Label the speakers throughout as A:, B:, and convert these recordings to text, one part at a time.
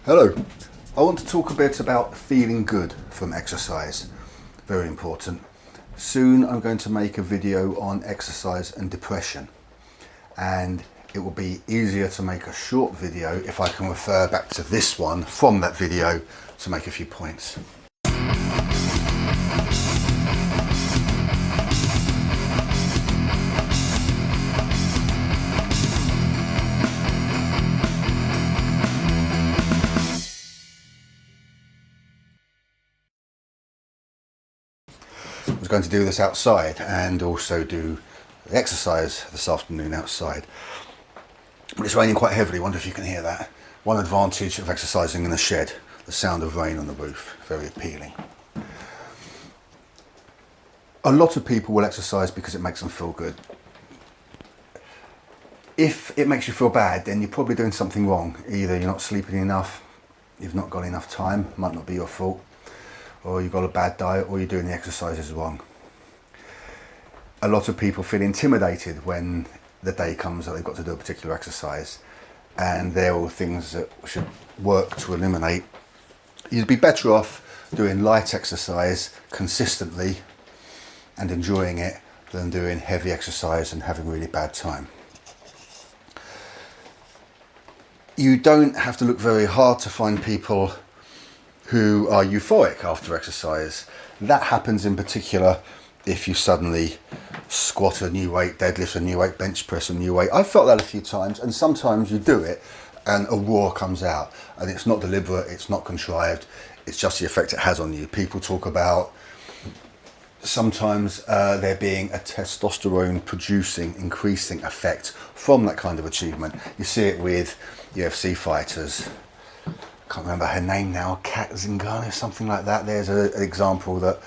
A: Hello, I want to talk a bit about feeling good from exercise. Very important. Soon I'm going to make a video on exercise and depression, and it will be easier to make a short video if I can refer back to this one from that video to make a few points. I was going to do this outside and also do the exercise this afternoon outside, but it's raining quite heavily. Wonder if you can hear that. One advantage of exercising in a shed, the sound of rain on the roof, very appealing. A lot of people will exercise because it makes them feel good. If it makes you feel bad, then you're probably doing something wrong. Either you're not sleeping enough, you've not got enough time, might not be your fault, or you've got a bad diet, or you're doing the exercises wrong. A lot of people feel intimidated when the day comes that they've got to do a particular exercise, and they're all things that should work to eliminate. You'd be better off doing light exercise consistently and enjoying it than doing heavy exercise and having a really bad time. You don't have to look very hard to find people who are euphoric after exercise. That happens in particular if you suddenly squat a new weight, deadlift a new weight, bench press a new weight. I've felt that a few times, and sometimes you do it and a roar comes out, and it's not deliberate, it's not contrived, it's just the effect it has on you. People talk about sometimes there being a testosterone producing, increasing effect from that kind of achievement. You see it with UFC fighters. Can't remember her name now, Kat Zingano, something like that. There's an example that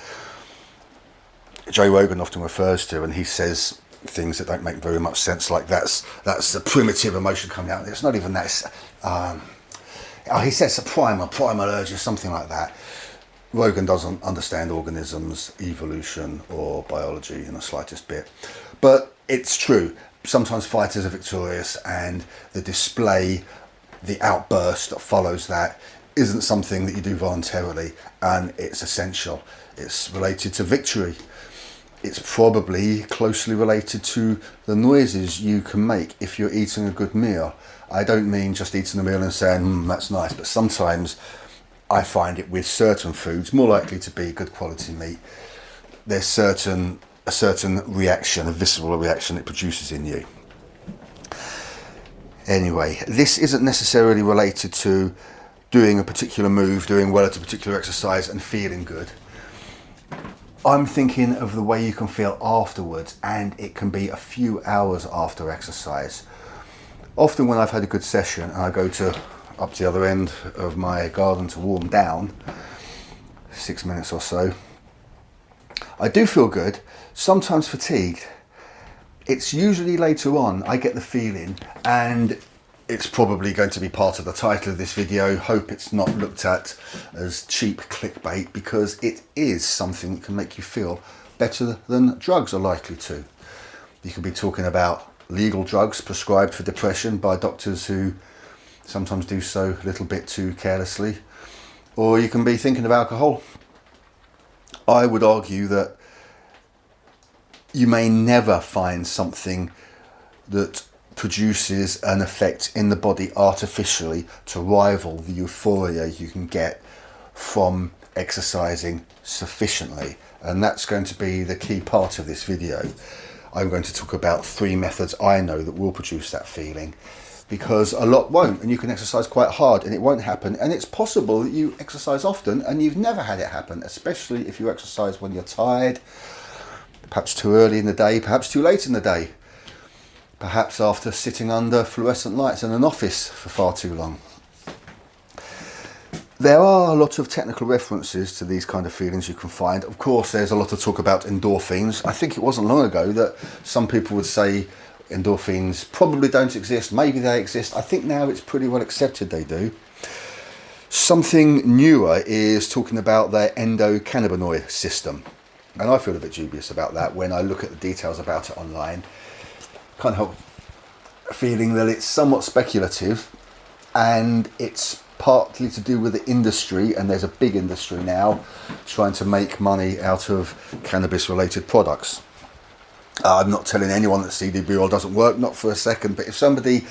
A: Joe Rogan often refers to, and he says things that don't make very much sense, like that's a primitive emotion coming out. It's not even that. He says a primal urge or something like that. Rogan doesn't understand organisms, evolution or biology in the slightest bit, but it's true. Sometimes fighters are victorious, and the display, the outburst that follows that isn't something that you do voluntarily, and it's essential. It's related to victory. It's probably closely related to the noises you can make if you're eating a good meal. I don't mean just eating a meal and saying, that's nice, but sometimes I find it with certain foods, more likely to be good quality meat, there's a certain reaction, a visceral reaction it produces in you. Anyway, this isn't necessarily related to doing a particular move, doing well at a particular exercise and feeling good. I'm thinking of the way you can feel afterwards, and it can be a few hours after exercise. Often when I've had a good session and I go up to the other end of my garden to warm down, 6 minutes or so, I do feel good, sometimes fatigued. It's usually later on I get the feeling, and it's probably going to be part of the title of this video. Hope it's not looked at as cheap clickbait, because it is something that can make you feel better than drugs are likely to. You could be talking about legal drugs prescribed for depression by doctors who sometimes do so a little bit too carelessly, or you can be thinking of alcohol. I would argue that you may never find something that produces an effect in the body artificially to rival the euphoria you can get from exercising sufficiently, and that's going to be the key part of this video. I'm going to talk about 3 methods I know that will produce that feeling, because a lot won't, and you can exercise quite hard and it won't happen. And it's possible that you exercise often and you've never had it happen, especially if you exercise when you're tired, perhaps too early in the day, perhaps too late in the day, perhaps after sitting under fluorescent lights in an office for far too long. There are a lot of technical references to these kind of feelings you can find. Of course, there's a lot of talk about endorphins. I think it wasn't long ago that some people would say endorphins probably don't exist, maybe they exist. I think now it's pretty well accepted they do. Something newer is talking about their endocannabinoid system, and I feel a bit dubious about that when I look at the details about it online. Can't help feeling that it's somewhat speculative, and it's partly to do with the industry, and there's a big industry now trying to make money out of cannabis related products. I'm not telling anyone that CBD oil doesn't work, not for a second, but if somebody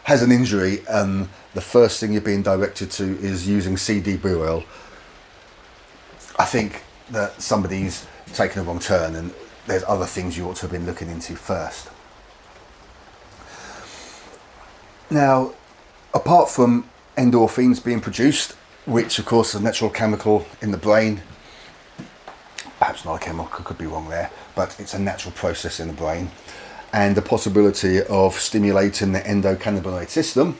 A: has an injury and the first thing you're being directed to is using CBD oil, I think that somebody's taken a wrong turn, and there's other things you ought to have been looking into first. Now, apart from endorphins being produced, which of course is a natural chemical in the brain, perhaps not a chemical, could be wrong there, but it's a natural process in the brain, and the possibility of stimulating the endocannabinoid system,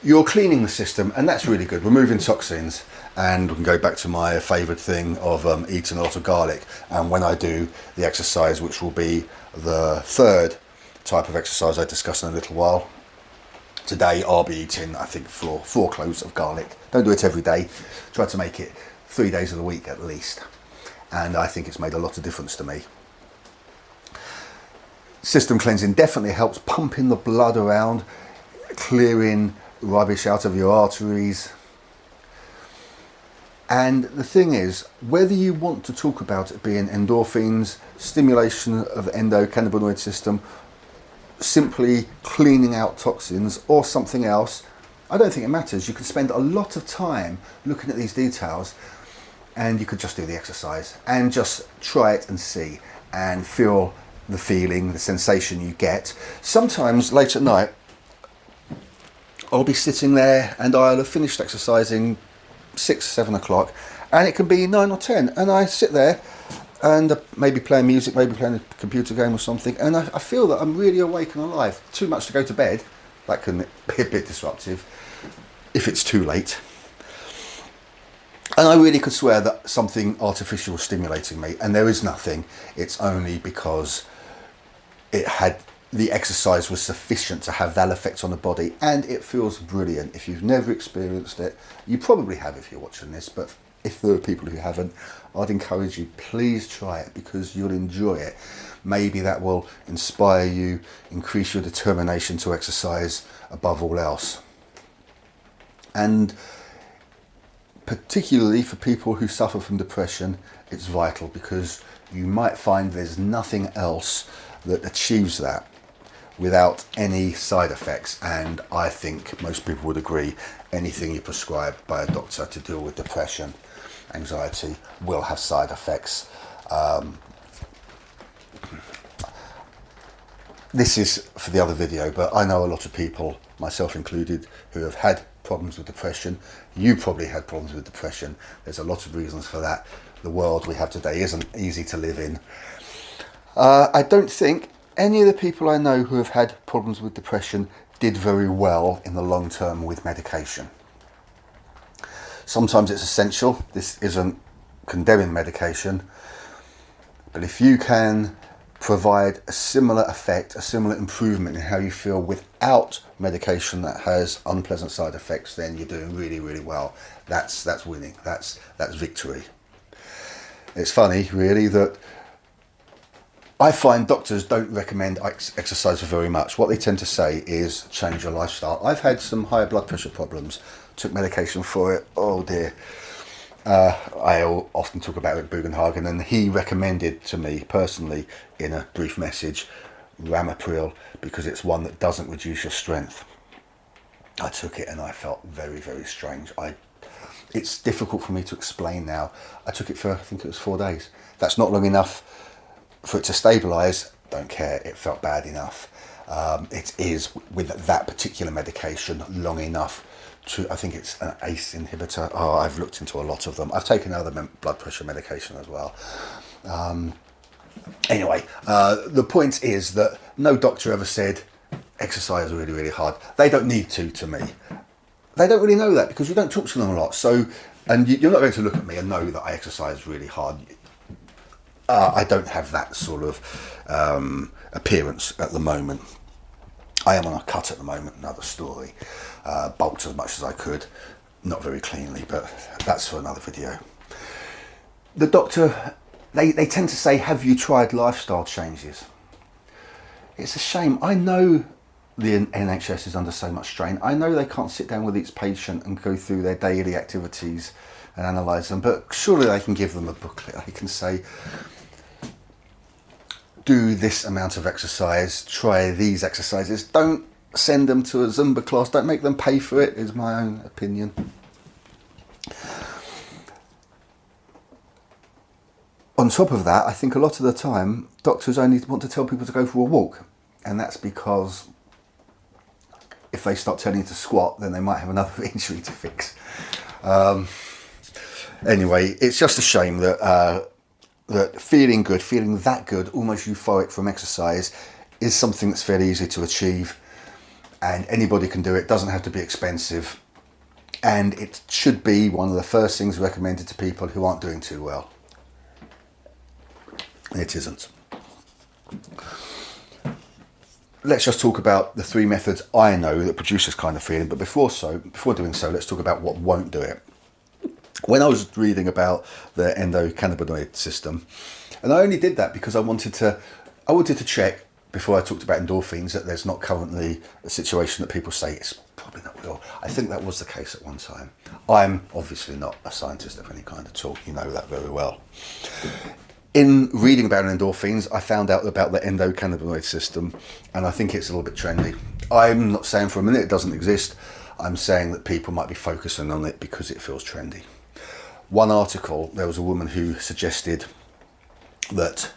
A: you're cleaning the system, and that's really good, removing toxins. And we can go back to my favourite thing of eating a lot of garlic, and when I do the exercise, which will be the third type of exercise I discuss in a little while, today I'll be eating, I think, 4 cloves of garlic. Don't do it every day, try to make it 3 days of the week at least, and I think it's made a lot of difference to me. System cleansing definitely helps pumping the blood around, clearing rubbish out of your arteries. And the thing is, whether you want to talk about it being endorphins, stimulation of the endocannabinoid system, simply cleaning out toxins, or something else, I don't think it matters. You can spend a lot of time looking at these details, and you could just do the exercise and just try it and see and feel the feeling, the sensation you get. Sometimes late at night, I'll be sitting there and I'll have finished exercising 6, 7 o'clock, and it can be 9 or 10, and I sit there and maybe playing music, maybe playing a computer game or something, and I feel that I'm really awake and alive. Too much to go to bed, that can be a bit disruptive if it's too late, and I really could swear that something artificial was stimulating me, and there is nothing. It's only because the exercise was sufficient to have that effect on the body, and it feels brilliant. If you've never experienced it, you probably have if you're watching this, but if there are people who haven't, I'd encourage you, please try it, because you'll enjoy it. Maybe that will inspire you, increase your determination to exercise above all else. And particularly for people who suffer from depression, it's vital, because you might find there's nothing else that achieves that without any side effects, and I think most people would agree anything you prescribe by a doctor to deal with depression, anxiety, will have side effects. This is for the other video, but I know a lot of people, myself included, who have had problems with depression. You probably had problems with depression. There's a lot of reasons for that. The world we have today isn't easy to live in. I don't think any of the people I know who have had problems with depression did very well in the long term with medication. Sometimes it's essential. This isn't condemning medication, but if you can provide a similar effect, a similar improvement in how you feel without medication that has unpleasant side effects, then you're doing really, really well. That's winning. That's victory. It's funny, really, that I find doctors don't recommend exercise very much. What they tend to say is change your lifestyle. I've had some high blood pressure problems, took medication for it, oh dear. I often talk about it with Bugenhagen, and he recommended to me personally in a brief message Ramipril, because it's one that doesn't reduce your strength. I took it and I felt very, very strange. It's difficult for me to explain now. I took it for, I think it was 4 days. That's not long enough for it to stabilise. Don't care, it felt bad enough. It is, with that particular medication, long enough to, I think it's an ACE inhibitor. Oh, I've looked into a lot of them. I've taken other blood pressure medication as well. Anyway, the point is that no doctor ever said exercise really, really hard. They don't need to me. They don't really know that, because you don't talk to them a lot. So, and you're not going to look at me and know that I exercise really hard. I don't have that sort of appearance at the moment. I am on a cut at the moment, another story. Bulked as much as I could, not very cleanly, but that's for another video. The doctor, they tend to say, have you tried lifestyle changes? It's a shame. I know the NHS is under so much strain. I know they can't sit down with each patient and go through their daily activities and analyse them, but surely they can give them a booklet. They can say, do this amount of exercise, try these exercises. Don't send them to a Zumba class, don't make them pay for it, is my own opinion. On top of that, I think a lot of the time, doctors only want to tell people to go for a walk. And that's because if they start telling you to squat, then they might have another injury to fix. Anyway, it's just a shame that that feeling good, feeling that good, almost euphoric from exercise, is something that's fairly easy to achieve. And anybody can do it, doesn't have to be expensive. And it should be one of the first things recommended to people who aren't doing too well. It isn't. Let's just talk about the 3 methods I know that produce this kind of feeling. But before doing so, let's talk about what won't do it. When I was reading about the endocannabinoid system, and I only did that because I wanted to check before I talked about endorphins that there's not currently a situation that people say it's probably not real. I think that was the case at one time. I'm obviously not a scientist of any kind at all. You know that very well. In reading about endorphins, I found out about the endocannabinoid system, and I think it's a little bit trendy. I'm not saying for a minute it doesn't exist. I'm saying that people might be focusing on it because it feels trendy. One article, there was a woman who suggested that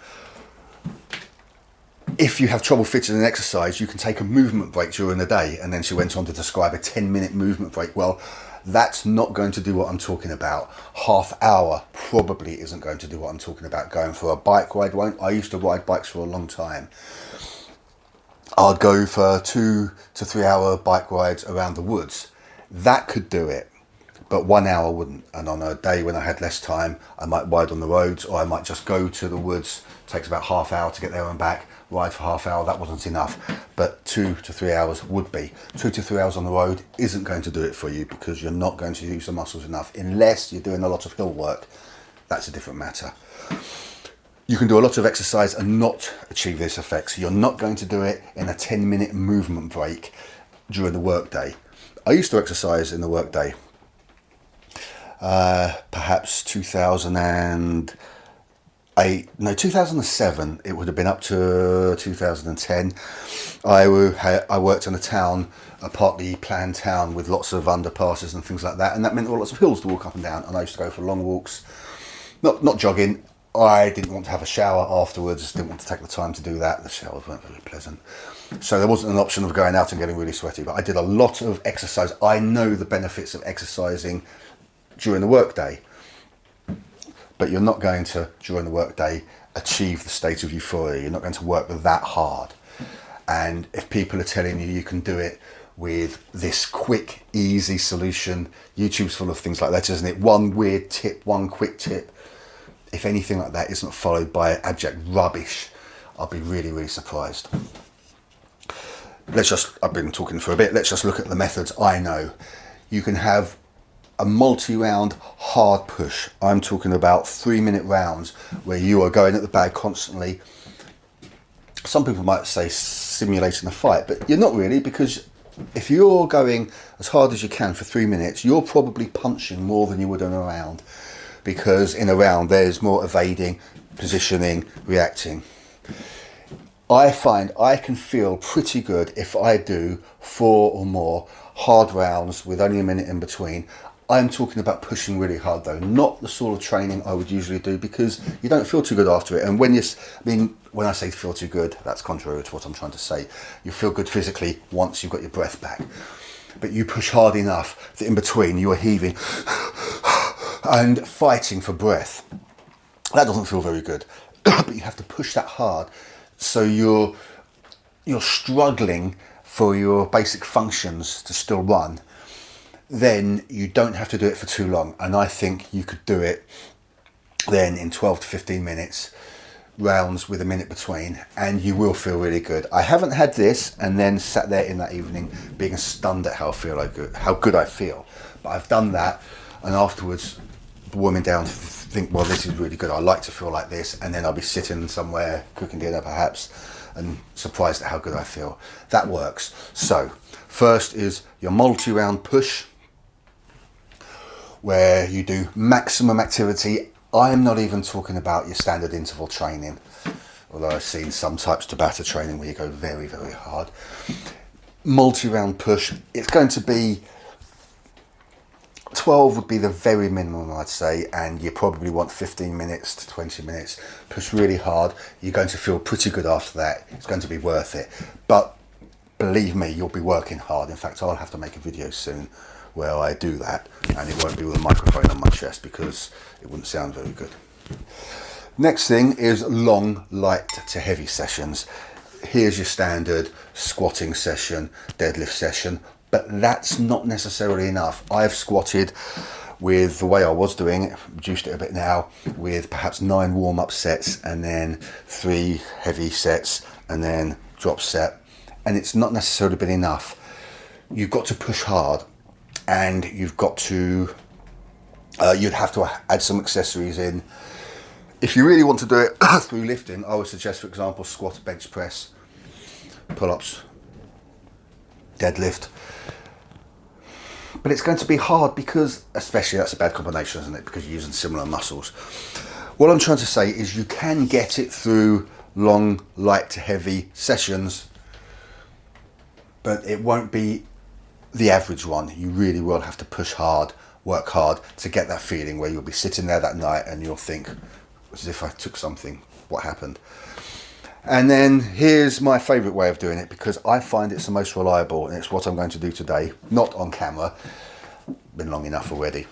A: if you have trouble fitting an exercise, you can take a movement break during the day. And then she went on to describe a 10-minute movement break. Well, that's not going to do what I'm talking about. Half hour probably isn't going to do what I'm talking about. Going for a bike ride won't. I used to ride bikes for a long time. I'd go for 2 to 3 hour bike rides around the woods. That could do it, but 1 hour wouldn't. And on a day when I had less time, I might ride on the roads, or I might just go to the woods. It takes about half hour to get there and back. Ride for half hour, that wasn't enough, but 2 to 3 hours would be. 2 to 3 hours on the road isn't going to do it for you because you're not going to use the muscles enough unless you're doing a lot of hill work. That's a different matter. You can do a lot of exercise and not achieve this effect. So you're not going to do it in a 10-minute movement break during the workday. I used to exercise in the workday. Perhaps 2007, it would have been up to 2010. I worked in a partly planned town with lots of underpasses and things like that, and that meant there were lots of hills to walk up and down, and I used to go for long walks, not jogging. I didn't want to have a shower afterwards, didn't want to take the time to do that. The showers weren't very pleasant. So there wasn't an option of going out and getting really sweaty, but I did a lot of exercise. I know the benefits of exercising during the workday. But you're not going to, during the workday, achieve the state of euphoria. You're not going to work that hard. And if people are telling you you can do it with this quick, easy solution, YouTube's full of things like that, isn't it? One weird tip, one quick tip. If anything like that isn't followed by abject rubbish, I'll be really, really surprised. I've been talking for a bit, let's just look at the methods I know. You can have a multi-round hard push. I'm talking about 3-minute rounds where you are going at the bag constantly. Some people might say simulating a fight, but you're not really, because if you're going as hard as you can for 3 minutes, you're probably punching more than you would in a round, because in a round there's more evading, positioning, reacting. I find I can feel pretty good if I do 4 or more hard rounds with only a minute in between. I'm talking about pushing really hard though, not the sort of training I would usually do, because you don't feel too good after it. And when I say feel too good, that's contrary to what I'm trying to say. You feel good physically once you've got your breath back. But you push hard enough that in between you are heaving and fighting for breath. That doesn't feel very good. But you have to push that hard. So you're struggling for your basic functions to still run. Then you don't have to do it for too long. And I think you could do it then in 12 to 15 minutes, rounds with a minute between, and you will feel really good. I haven't had this and then sat there in that evening being stunned at how good I feel. But I've done that, and afterwards warming down to think, well, this is really good. I like to feel like this, and then I'll be sitting somewhere cooking dinner perhaps, and surprised at how good I feel. That works. So first is your multi-round push, where you do maximum activity. I'm not even talking about your standard interval training, although I've seen some types of Tabata training where you go very, very hard. Multi-round push, it's going to be 12 would be the very minimum, I'd say, and you probably want 15 minutes to 20 minutes. Push really hard. You're going to feel pretty good after that. It's going to be worth it. But believe me, you'll be working hard. In fact, I'll have to make a video soon where I do that, and it won't be with a microphone on my chest because it wouldn't sound very good. Next thing is long, light to heavy sessions. Here's your standard squatting session, deadlift session, but that's not necessarily enough. I've squatted with the way I was doing it, reduced it a bit now, with perhaps 9 warm-up sets and then 3 heavy sets and then drop set, and it's not necessarily been enough. You've got to push hard, and you've got to you'd have to add some accessories in. If you really want to do it through lifting, I would suggest, for example, squat, bench press, pull-ups, deadlift. But it's going to be hard because, especially that's a bad combination, isn't it? Because you're using similar muscles. What I'm trying to say is you can get it through long, light to heavy sessions, but it won't be the average one. You really will have to push hard, work hard to get that feeling where you'll be sitting there that night and you'll think, as if I took something, what happened? And then here's my favourite way of doing it, because I find it's the most reliable, and it's what I'm going to do today, not on camera, been long enough already.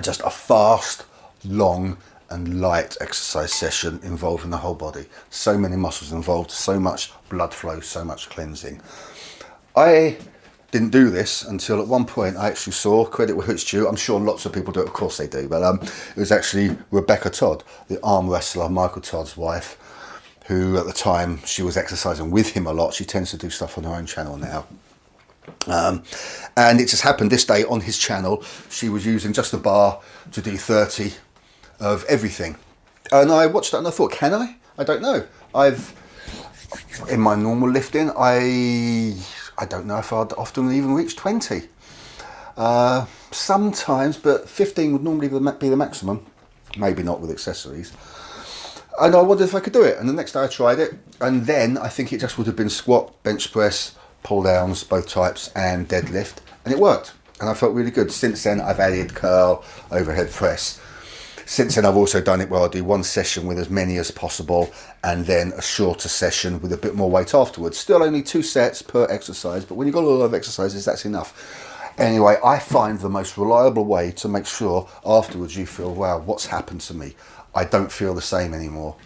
A: Just a fast, long and light exercise session involving the whole body. So many muscles involved, so much blood flow, so much cleansing. I didn't do this until at one point I actually saw, credit where it's due, I'm sure lots of people do it, of course they do, but it was actually Rebecca Todd, the arm wrestler, Michael Todd's wife, who at the time she was exercising with him a lot. She tends to do stuff on her own channel now. And it just happened this day on his channel, she was using just a bar to do 30 of everything. And I watched that and I thought, can I? I don't know. In my normal lifting, I don't know if I'd often even reach 20. Sometimes, but 15 would normally be the maximum. Maybe not with accessories. And I wondered if I could do it. And the next day I tried it. And then I think it just would have been squat, bench press, pull downs, both types, and deadlift. And it worked. And I felt really good. Since then, I've added curl, overhead press. Since then, I've also done it where I'll do one session with as many as possible, and then a shorter session with a bit more weight afterwards. Still only 2 sets per exercise, but when you've got a lot of exercises, that's enough. Anyway, I find the most reliable way to make sure afterwards you feel, wow, what's happened to me? I don't feel the same anymore,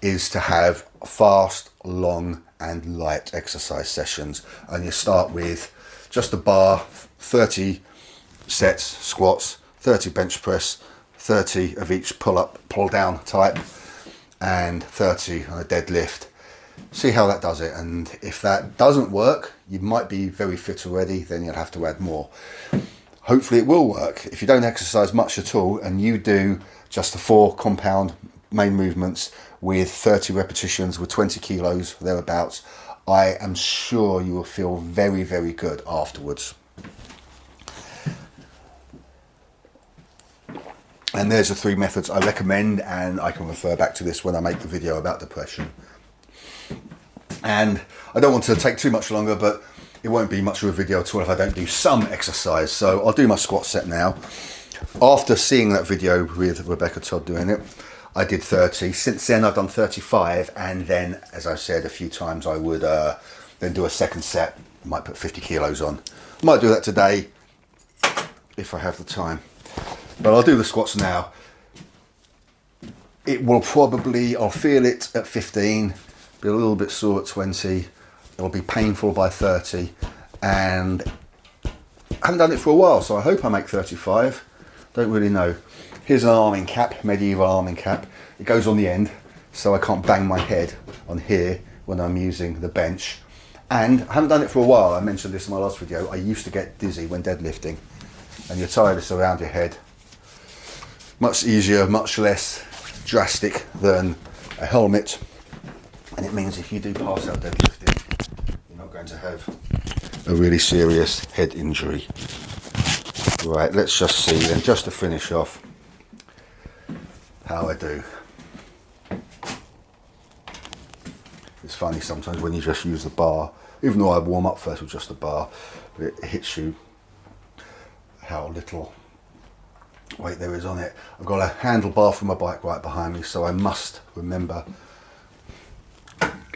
A: is to have fast, long and light exercise sessions. And you start with just a bar, 30 sets, squats, 30 bench press, 30 of each pull up, pull down type, and 30 on a deadlift. See how that does it. And if that doesn't work, you might be very fit already, then you'll have to add more. Hopefully it will work. If you don't exercise much at all and you do just the 4 compound main movements with 30 repetitions with 20 kilos thereabouts, I am sure you will feel very, very good afterwards. And there's the 3 methods I recommend, and I can refer back to this when I make the video about depression. And I don't want to take too much longer, but it won't be much of a video at all if I don't do some exercise. So I'll do my squat set now. After seeing that video with Rebecca Todd doing it, I did 30. Since then I've done 35, and then, as I said a few times, I would then do a second set. Might put 50 kilos on. Might do that today if I have the time. But I'll do the squats now. It will probably, I'll feel it at 15, be a little bit sore at 20, it'll be painful by 30, and I haven't done it for a while, so I hope I make 35. Don't really know. Here's an arming cap, medieval arming cap. It goes on the end, so I can't bang my head on here when I'm using the bench. And I haven't done it for a while. I mentioned this in my last video. I used to get dizzy when deadlifting, and you tie this around your head. Much easier, much less drastic than a helmet. And it means if you do pass out deadlifting, you're not going to have a really serious head injury. Right, let's just see then, just to finish off, how I do. It's funny sometimes when you just use the bar, even though I warm up first with just the bar, but it hits you how little weight there is on it. I've got a handlebar for my bike right behind me, so I must remember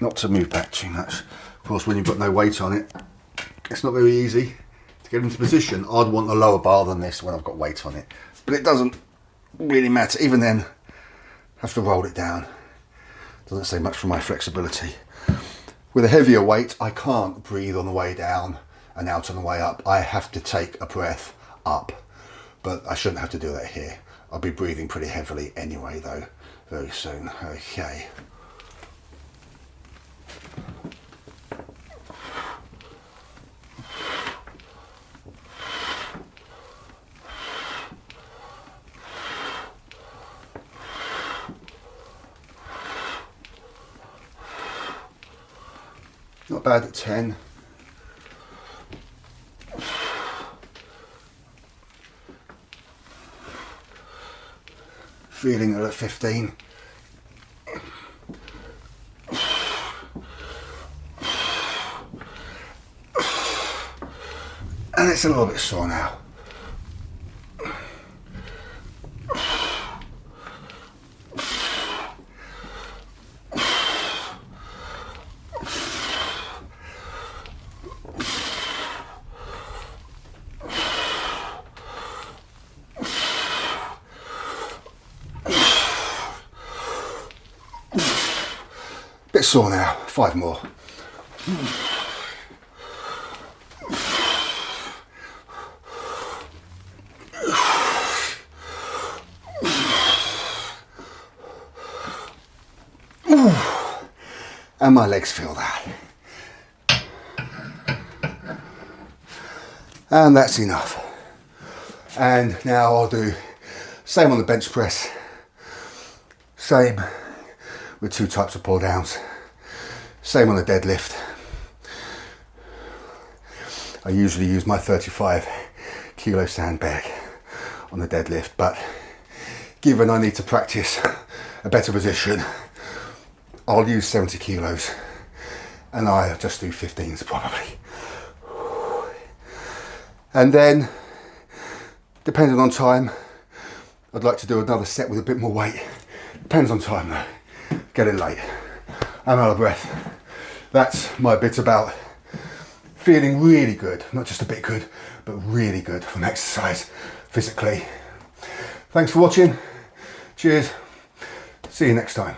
A: not to move back too much. Of course, when you've got no weight on it, it's not very easy to get into position. I'd want a lower bar than this when I've got weight on it, but it doesn't really matter. Even then, I have to roll it down. Doesn't say much for my flexibility. With a heavier weight, I can't breathe on the way down and out on the way up. I have to take a breath up, but I shouldn't have to do that here. I'll be breathing pretty heavily anyway though, very soon. Okay. Not bad at 10. Feeling it at 15. And it's a little bit sore now. Bit sore now, 5 more. And my legs feel that. And that's enough. And now I'll do same on the bench press, same with 2 types of pull downs, same on the deadlift. I usually use my 35 kilo sandbag on the deadlift, but given I need to practice a better position, I'll use 70 kilos and I'll just do 15s probably. And then, depending on time, I'd like to do another set with a bit more weight. Depends on time though. Getting late. I'm out of breath. That's my bit about feeling really good. Not just a bit good, but really good from exercise physically. Thanks for watching. Cheers. See you next time.